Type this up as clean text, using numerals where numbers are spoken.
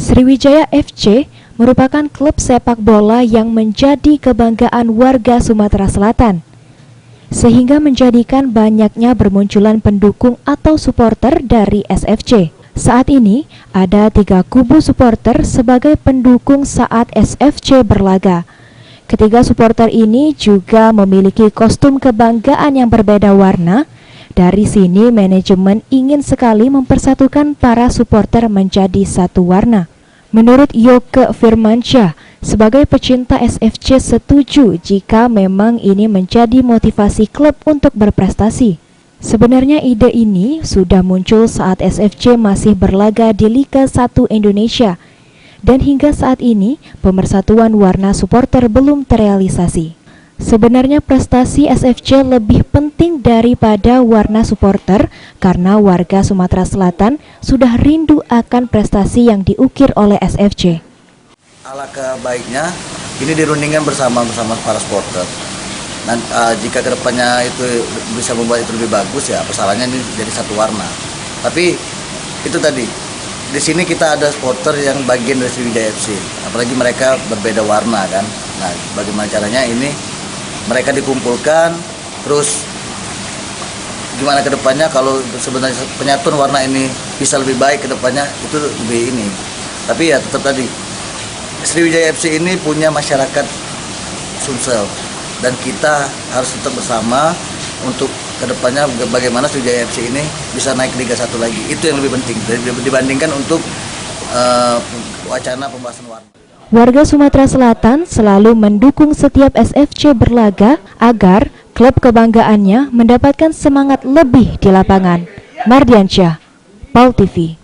Sriwijaya FC merupakan klub sepak bola yang menjadi kebanggaan warga Sumatera Selatan, sehingga menjadikan banyaknya bermunculan pendukung atau supporter dari SFC. Saat ini, ada 3 kubu supporter sebagai pendukung saat SFC berlaga. Ketiga supporter ini juga memiliki kostum kebanggaan yang berbeda warna. Dari sini, manajemen ingin sekali mempersatukan para supporter menjadi satu warna. Menurut Yoke Firmansyah, sebagai pecinta SFC setuju jika memang ini menjadi motivasi klub untuk berprestasi. Sebenarnya ide ini sudah muncul saat SFC masih berlaga di Liga 1 Indonesia, dan hingga saat ini pemersatuan warna supporter belum terrealisasi. Sebenarnya prestasi SFC lebih penting daripada warna supporter karena warga Sumatera Selatan sudah rindu akan prestasi yang diukir oleh SFC. Alangkah baiknya ini dirundingkan bersama para supporter. Dan jika kedepannya itu bisa membuat itu lebih bagus, ya persalahnya ini jadi satu warna. Tapi itu tadi, di sini kita ada supporter yang bagian dari Sriwijaya FC, apalagi mereka berbeda warna kan. Nah, bagaimana caranya ini mereka dikumpulkan, terus gimana ke depannya kalau sebenarnya penyatuan warna ini bisa lebih baik ke depannya, itu lebih ini. Tapi ya tetap tadi, Sriwijaya FC ini punya masyarakat Sumsel, dan kita harus tetap bersama untuk ke depannya bagaimana Sriwijaya FC ini bisa naik Liga 1 lagi. Itu yang lebih penting dibandingkan untuk wacana pembahasan warna. Warga Sumatera Selatan selalu mendukung setiap SFC berlaga agar klub kebanggaannya mendapatkan semangat lebih di lapangan. Mardiansyah, PAL TV.